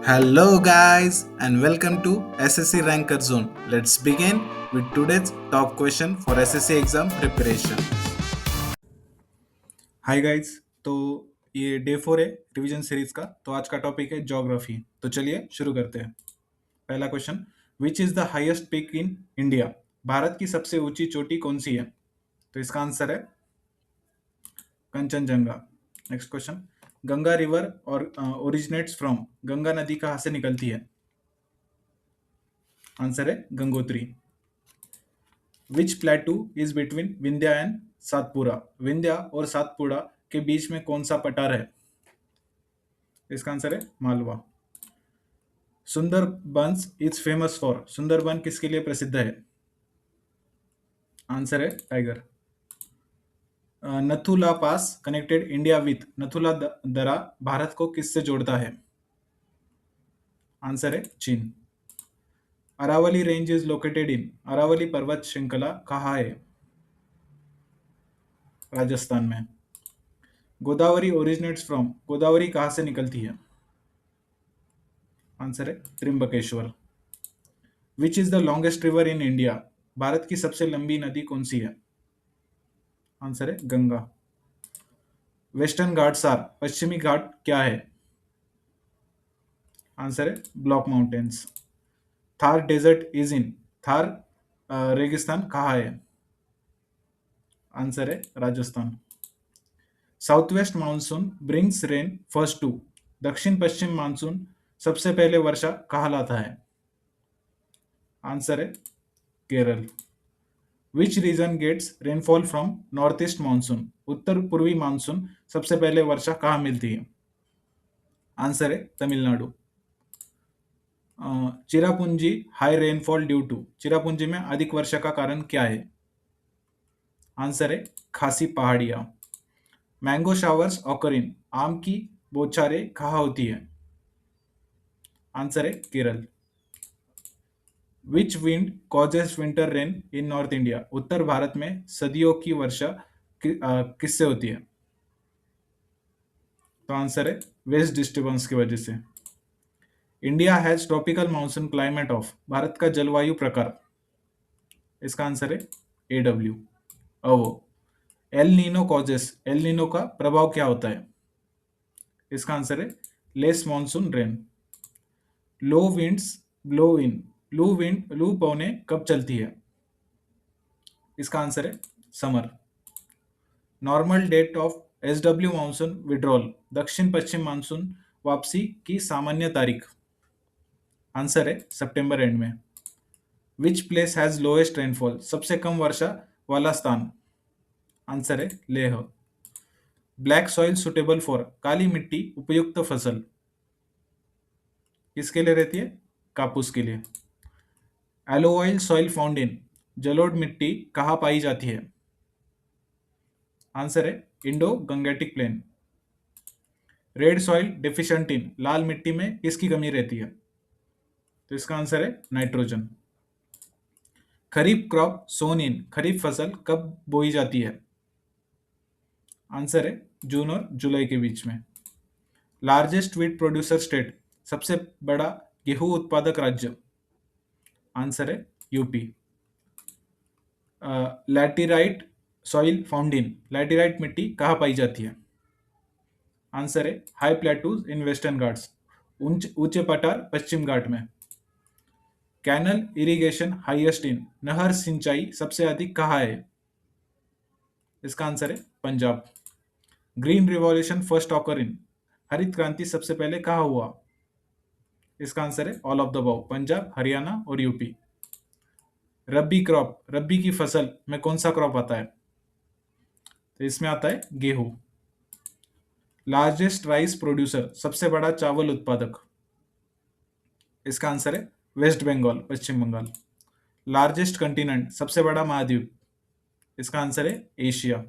Hello, guys, and welcome to SSC Ranker Zone. Let's begin with today's top question for SSC exam preparation. Hi guys, तो ये day 4 है revision series का। तो आज का topic है ज्योग्राफी। तो चलिए शुरू करते हैं। पहला question, which is the highest peak in India? Bharat की सबसे ऊंची चोटी कौन सी है? तो इसका आंसर है Kanchenjunga. Next question, Ganga river और ओरिजिनेट्स फ्रॉम, गंगा नदी कहाँ से निकलती है? आंसर है Gangotri. Which plateau is between Vindhya and Satpura? Vindhya और सातपुरा के बीच में कौन सा पठार है? इसका आंसर है Malwa. Sundarbans is famous for, Sundarban किसके लिए प्रसिद्ध है? आंसर है tiger. Nathula pass connected India with, Nathula दरा भारत को किससे जोड़ता है? आंसर है चीन। Aravalli range is located in, Aravalli पर्वत श्रृंखला कहाँ है? राजस्थान में। गोदावरी ओरिजिनेट्स फ्रॉम, गोदावरी कहाँ से निकलती है? आंसर है Trimbakeshwar. Which is the longest river in India? Bharat की सबसे लंबी नदी कौन सी है? आंसर है गंगा। वेस्टर्न घाट्स आर, पश्चिमी घाट क्या है? आंसर है block mountains. Thar desert is in, Thar रेगिस्तान कहाँ है? आंसर है Rajasthan. South west monsoon brings rain first to, दक्षिण पश्चिम मानसून सबसे पहले वर्षा कहाँ लाता है? आंसर है Kerala. Which region gets rainfall from north east monsoon, उत्तर पूर्वी मानसून सबसे पहले वर्षा कहाँ मिलती है? आंसर है Tamil Nadu. Cherrapunji high rainfall due to, Cherrapunji में अधिक वर्षा का कारण क्या है? आंसर है खासी पहाड़ियां। मैंगो शावर्स ऑकर इन, आम की बौछारें कहाँ होती है? आंसर है केरल। विच विंड कॉजेस विंटर रेन इन नॉर्थ इंडिया, उत्तर भारत में सर्दियों की वर्षा किससे होती है? तो आंसर है वेस्ट डिस्टर्बेंस की वजह से। India has tropical monsoon climate of, Bharat का जलवायु प्रकार? इसका आंसर है AW अवो। El Nino causes, El Nino का प्रभाव क्या होता है? इसका आंसर है less monsoon rain. Loo winds blow in, लू पवने कब चलती है? इसका आंसर है summer. Normal date of SW monsoon withdrawal, दक्षिण पश्चिम मानसून वापसी की सामान्य तारीख? आंसर है सितंबर एंड में। Which place has lowest rainfall, सबसे कम वर्षा वाला स्थान? आंसर है Leh. Black soil suitable for, काली मिट्टी उपयुक्त फसल किसके लिए रहती है? कापूस के लिए। एलोवाइल सॉइल फाउंड इन, जलोढ़ मिट्टी कहाँ पाई जाती है? आंसर है Indo Gangetic plain. Red soil deficient in, लाल मिट्टी में किसकी कमी रहती है? तो इसका आंसर है नाइट्रोजन। खरीफ क्रॉप सोन इन, खरीफ फसल कब बोई जाती है? आंसर है जून और जुलाई के बीच में। लार्जेस्ट व्हीट प्रोड्यूसर स्टेट, सबसे बड़ा गेहूं उत्पादक राज्य? आंसर है UP. Laterite soil found in, laterite मिट्टी कहाँ पाई जाती है? आंसर है high plateaus in western Ghats, ऊंचे पठार पश्चिम घाट में। कैनल इरिगेशन हाईएस्ट इन, नहर सिंचाई सबसे अधिक कहाँ है? इसका आंसर है Punjab. Green revolution first occur in, हरित क्रांति सबसे पहले कहाँ हुआ? इसका आंसर है all of the above, Punjab, Haryana और यूपी। रबी क्रॉप, रबी की फसल में कौन सा क्रॉप आता है? तो इसमें आता है गेहूं। लार्जेस्ट राइस प्रोड्यूसर, सबसे बड़ा चावल उत्पादक? इसका आंसर है वेस्ट बंगाल, पश्चिम बंगाल। लार्जेस्ट कंटिनेंट, सबसे बड़ा महाद्वीप? इसका आंसर है एशिया।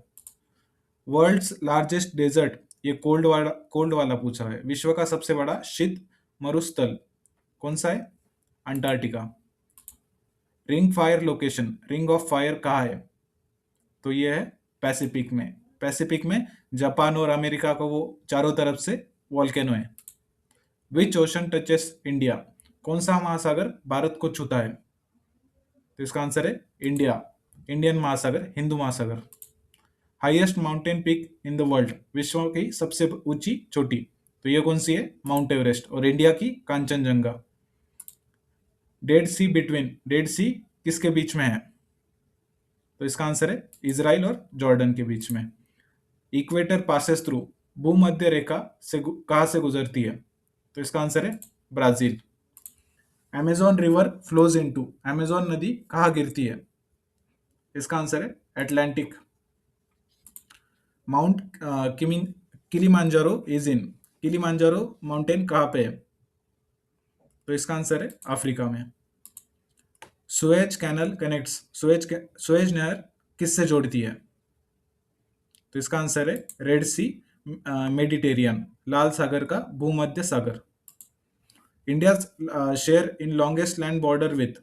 वर्ल्ड्स लार्जेस्ट डेजर्ट, ये कोल्ड वाला पूछ रहा है। विश्व का सबसे बड़ा शीत मरुस्थल कौन सा है? Antarctica. Ring fire location, ring of fire कहाँ है? तो ये है पैसिफिक में। पैसिफिक में जापान और अमेरिका को वो चारों तरफ से वॉल्केनो है। विच ओशन टचेस इंडिया? कौन सा महासागर भारत को छूता है? तो इसका आंसर है इंडिया, इंडियन महासागर, हिंदू महासागर। Highest mountain peak in the world, विश्व की सबसे ऊंची चोटी, तो ये कौन सी है? Mount Everest. और इंडिया की कांचनजंगा। डेड सी बिटवीन, डेड सी किसके बीच में है? तो इसका आंसर है इजराइल और जॉर्डन के बीच में। इक्वेटर पासेस थ्रू, भूमध्य रेखा से कहां से गुजरती है? तो इसका आंसर है Brazil. Amazon river flows into, Amazon नदी कहाँ गिरती है? इसका आंसर है Atlantic. Mount Kilimanjaro is in, Kilimanjaro mountain कहाँ पे है? तो इसका आंसर है अफ्रीका में। सुएज कैनल कनेक्ट्स, सुएज नहर किससे जोड़ती है? तो इसका आंसर है रेड सी, मेडिटेरियन, लाल सागर का भूमध्य सागर। India share in longest land border with,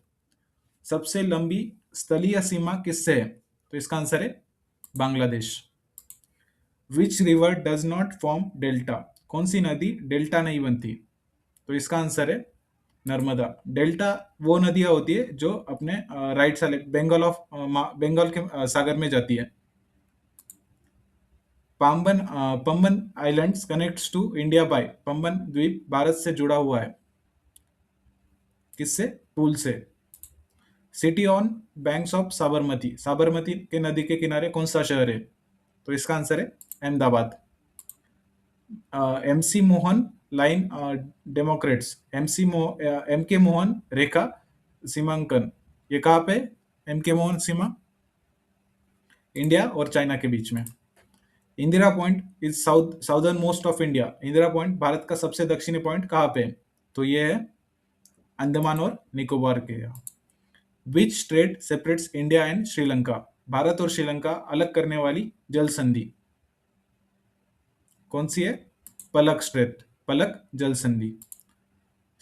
सबसे लंबी स्थलीय सीमा किससे है? तो इसका आंसर है Bangladesh. Which river does not form delta, कौन सी नदी डेल्टा नहीं बनती? तो इसका आंसर है नर्मदा। डेल्टा वो नदियां होती है जो अपने राइट साइड बंगाल के सागर में जाती है। Pamban islands connects to India by, Pamban द्वीप भारत से जुड़ा हुआ है किससे? पुल से। City on banks of Sabarmati, Sabarmati के नदी के किनारे कौन सा शहर है? तो इसका आंसर है Ahmedabad. McMahon line demarcates, McMahon रेखा सीमांकन, ये कहाँ पे? एम के मोहन सीमा इंडिया और चाइना के बीच में। Indira point is southernmost of India, Indira point Bharat का सबसे दक्षिणी पॉइंट कहाँ पे है? तो ये है अंडमान और निकोबार के। Which strait separates India and Sri Lanka, Bharat और श्रीलंका अलग करने वाली जल संधि कौन सी है? पलक स्ट्रेट, पलक जल संधि।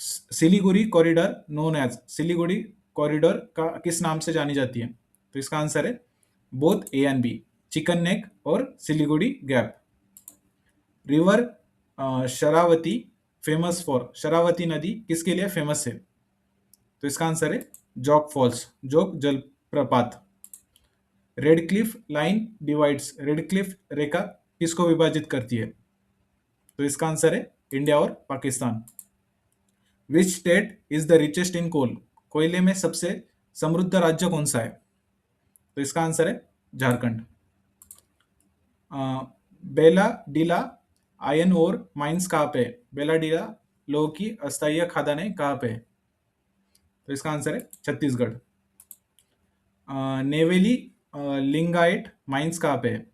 Siliguri corridor known as, Siliguri corridor का किस नाम से जानी जाती है? तो इसका आंसर है both A and B, chicken neck और Siliguri gap. River Sharavati famous for, Sharavati नदी किसके लिए फेमस है? तो इसका आंसर है जोग फॉल्स, जोग जलप्रपात। Radcliffe line divides, Radcliffe रेखा किसको विभाजित करती है? तो इसका आंसर है इंडिया और Pakistan. Which state is the richest in coal, कोयले में सबसे समृद्ध राज्य कौन सा है? तो इसका आंसर है झारखंड। बेला डीला आयन और माइंस कहाँ पे है? बेला डीला लोह की अस्थायी खदानें कहाँ पे है? तो इसका आंसर है छत्तीसगढ़। नेवेली लिंगाइट माइंस कहाँ पे है?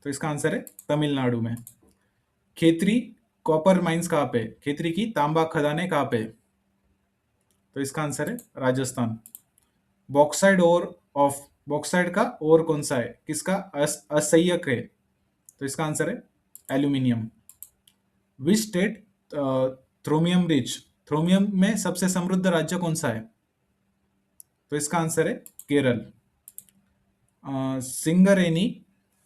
तो इसका आंसर है तमिलनाडु में। खेतरी कॉपर माइंस कहाँ पे है? खेतरी की तांबा खदानें कहाँ पे है? तो इसका आंसर है Rajasthan. Bauxite ore of, bauxite का ओर कौन सा है? किसका असह्यक है? तो इसका आंसर है एल्यूमिनियम। विच स्टेट थ्रोमियम रिच, थ्रोमियम में सबसे समृद्ध राज्य कौन सा है? तो इसका आंसर है केरल। सिंगरेनी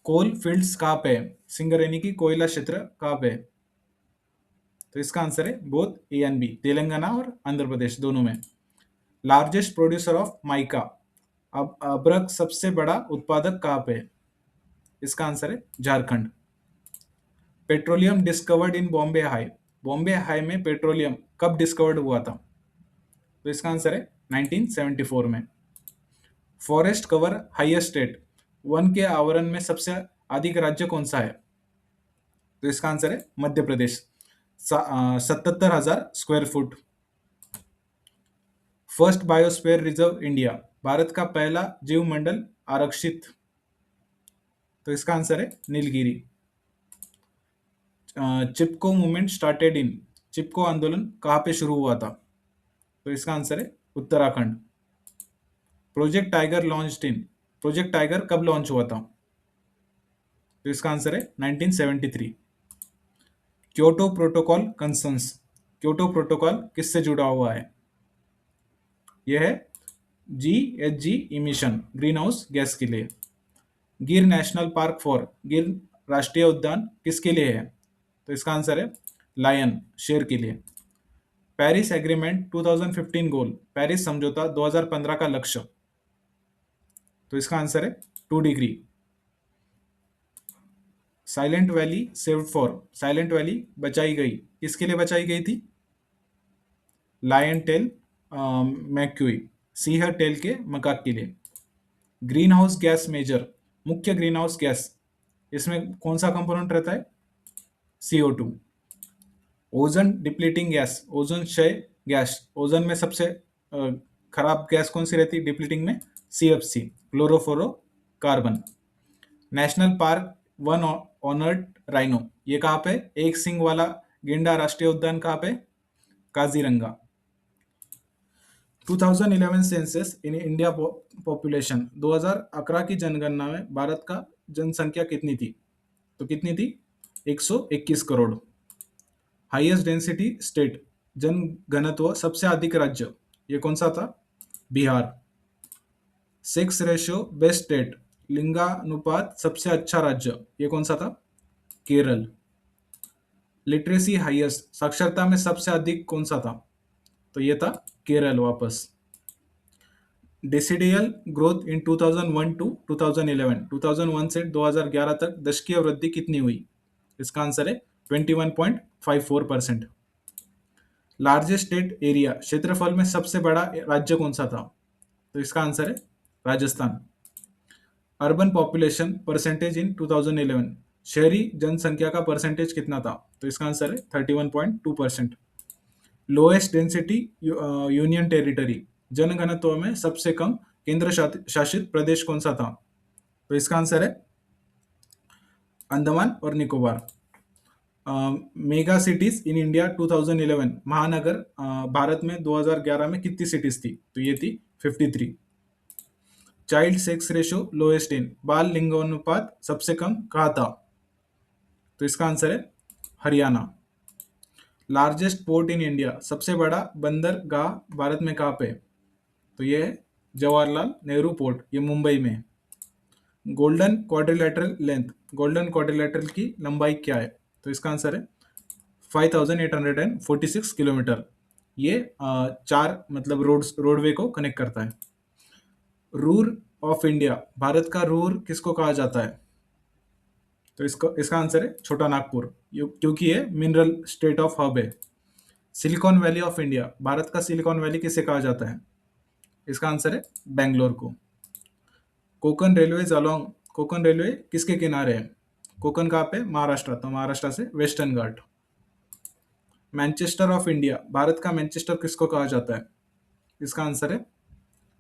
कोल फील्ड्स कहाँ पे है? सिंगरेनी की कोयला क्षेत्र कहाँ पे है? तो इसका आंसर है both A and B, Telangana और आंध्र प्रदेश दोनों में। लार्जेस्ट प्रोड्यूसर ऑफ माइका, अब अब्रक सबसे बड़ा उत्पादक कहाँ पे है? इसका आंसर है Jharkhand. Petroleum discovered in Bombay high, Bombay high में पेट्रोलियम कब डिस्कवर्ड हुआ था? तो इसका आंसर है 1974 में। Forest cover highest state, one के आवरण में सबसे अधिक राज्य कौन सा है? तो इसका आंसर है Madhya Pradesh, 77,000 square foot. First biosphere reserve India, Bharat का पहला जीव मंडल आरक्षित, तो इसका आंसर है नीलगिरी। चिपको मूवमेंट स्टार्टेड इन, चिपको आंदोलन कहाँ पे शुरू हुआ था? तो इसका आंसर है Uttarakhand. Project tiger launched in, project tiger कब लॉन्च हुआ था? तो इसका आंसर है 1973। Kyoto protocol concerns, Kyoto protocol किससे जुड़ा हुआ है? यह है GHG emission, green house gas के लिए। गिर नेशनल पार्क फॉर, गिर राष्ट्रीय उद्यान किसके लिए है? तो इसका आंसर है लायन शेर के लिए। पेरिस एग्रीमेंट 2015 गोल, पेरिस समझौता 2015 का लक्ष्य। तो इसका आंसर है 2 degree. Silent valley saved for, silent valley बचाई गई, किसके लिए बचाई गई थी? लायन टेल मैक्यूई, सीहर टेल के मकाक के लिए। ग्रीन हाउस गैस मेजर, मुख्य ग्रीन हाउस गैस, इसमें कौन सा कंपोनेंट रहता है? CO2। ओजन डिप्लीटिंग गैस, ओजोन क्षय गैस, ओजन में सबसे खराब गैस कौन सी रहती है डिप्लीटिंग में? CFC, chlorofluorocarbon. National park one honoured rhino, ये कहाँ पे? एक सिंग वाला गेंडा राष्ट्रीय उद्यान कहाँ पे? Kaziranga. 2011 census in India population, 2011 की जनगणना में भारत का जनसंख्या कितनी थी? तो कितनी थी? 121 करोड़। हाईएस्ट डेंसिटी स्टेट, जन घनत्व सबसे अधिक राज्य, ये कौन सा था? Bihar. Sex ratio best state, लिंगानुपात सबसे अच्छा राज्य, ये कौन सा था? केरल। लिटरेसी हाईएस्ट, साक्षरता में सबसे अधिक कौन सा था? तो ये था केरल वापस। डेसिडियल ग्रोथ इन 2001 टू 2011, 2001 से 2011 तक दशकीय वृद्धि कितनी हुई? इसका आंसर है 21.54%। लार्जेस्ट स्टेट एरिया, क्षेत्रफल में सबसे बड़ा राज्य कौन सा था? तो इसका आंसर है Rajasthan. Urban population percentage in 2011, शहरी जनसंख्या का परसेंटेज कितना था? तो इसका आंसर है 31.2%। लोएस्ट डेंसिटी यूनियन टेरिटरी, जनघनत्व में सबसे कम केंद्र शासित प्रदेश कौन सा था? तो इसका आंसर है अंडमान और Nicobar. Mega cities in India 2011, महानगर भारत में 2011 में कितनी सिटीज थी? तो ये थी 53। Child sex ratio lowest in, बाल लिंगानुपात सबसे कम कहाँ था? तो इसका आंसर है Haryana. Largest port in India, सबसे बड़ा बंदरगाह भारत में कहाँ पे? तो ये है जवाहरलाल नेहरू पोर्ट, ये मुंबई में है। Golden quadrilateral length, golden quadrilateral की लंबाई क्या है? तो इसका आंसर है 5846 किलोमीटर। ये चार मतलब रोडवे को कनेक्ट करता है। रूर ऑफ इंडिया, भारत का रूर किसको कहा जाता है? तो इसका आंसर है छोटा नागपुर, क्योंकि ये मिनरल स्टेट ऑफ हब है। Silicon valley of India, Bharat का सिलिकॉन वैली किसे कहा जाता है? इसका आंसर है बेंगलोर को। Konkan railway along, Konkan railway किसके किनारे है? कोकन कहाँ पे? महाराष्ट्र, तो महाराष्ट्र से western Ghat. Manchester of India, Bharat का मैनचेस्टर किसको कहा जाता है? इसका आंसर है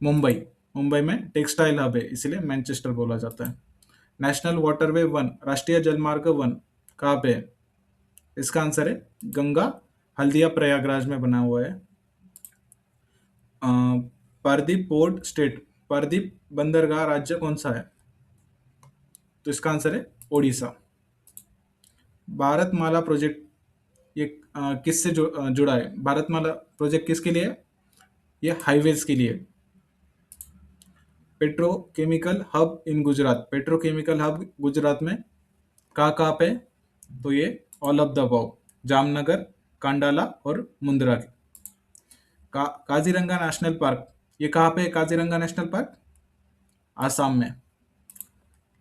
मुंबई, मुंबई में टेक्सटाइल हब है इसलिए मैनचेस्टर बोला जाता है। नेशनल वाटरवे वन, राष्ट्रीय जलमार्ग वन कहाँ पे है? इसका आंसर है गंगा, हल्दिया प्रयागराज में बना हुआ है। पारदीप पोर्ट स्टेट, पारदीप बंदरगाह राज्य कौन सा है? तो इसका आंसर है ओडिशा। भारतमाला प्रोजेक्ट, ये किससे जुड़ा है? भारतमाला प्रोजेक्ट किसके लिए है? ये हाईवेज के लिए। Petrochemical hub in Gujarat, petrochemical hub Gujarat में कहाँ पे? तो ये all of the above, Jamnagar, Kandla और मुंद्रा। काजीरंगा नेशनल पार्क, ये कहाँ पे है काजीरंगा नेशनल पार्क? आसाम में।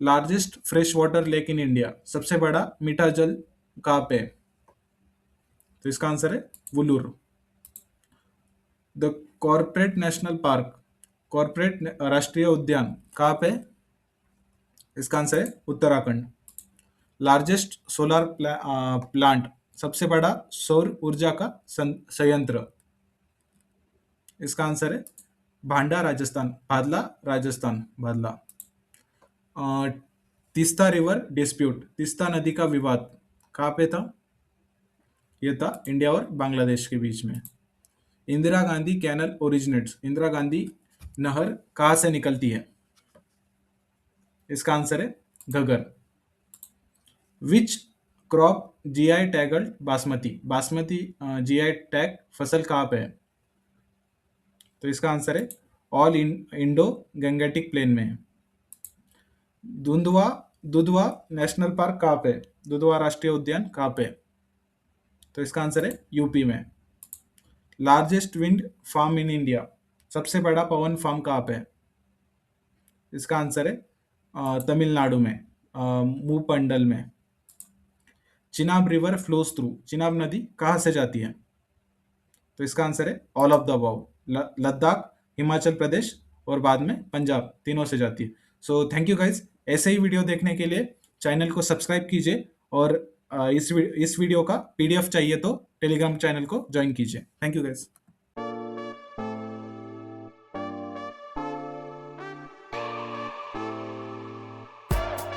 Largest fresh water lake in India, सबसे बड़ा मीठा जल कहाँ पे है? तो इसका आंसर है Wular. The corporate national park, corporate राष्ट्रीय उद्यान कहाँ पे है? इसका आंसर है उत्तराखंड। लार्जेस्ट सोलर प्लांट, सबसे बड़ा सौर ऊर्जा का संयंत्र, इसका आंसर है भांडा राजस्थान, भादला राजस्थान, भादला। तीस्ता रिवर डिस्प्यूट, तीस्ता नदी का विवाद कहाँ पे था? ये था इंडिया और बांग्लादेश के बीच में। इंदिरा गांधी कैनल ओरिजिनेट्स, इंदिरा गांधी नहर कहाँ से निकलती है? इसका आंसर है Ghaggar. Which crop GI tagged basmati, basmati GI tag फसल कहाँ पे है? तो इसका आंसर है ऑल इंडो गंगेटिक प्लेन में है। दुधवा, दुधवा नेशनल पार्क कहाँ पे? दुधवा राष्ट्रीय उद्यान कहाँ पे? तो इसका आंसर है यूपी में। Largest wind farm in India, सबसे बड़ा पवन फार्म कहाँ पे है? इसका आंसर है तमिलनाडु में, मूपंडल में। Chenab river flows through, Chenab नदी कहाँ से जाती है? तो इसका आंसर है all of the above, Ladakh, Himachal Pradesh और बाद में पंजाब, तीनों से जाती है। सो थैंक यू गाइज, ऐसे ही वीडियो देखने के लिए चैनल को सब्सक्राइब कीजिए, और इस वीडियो का पीडीएफ चाहिए तो टेलीग्राम चैनल को ज्वाइन कीजिए। Thank you guys.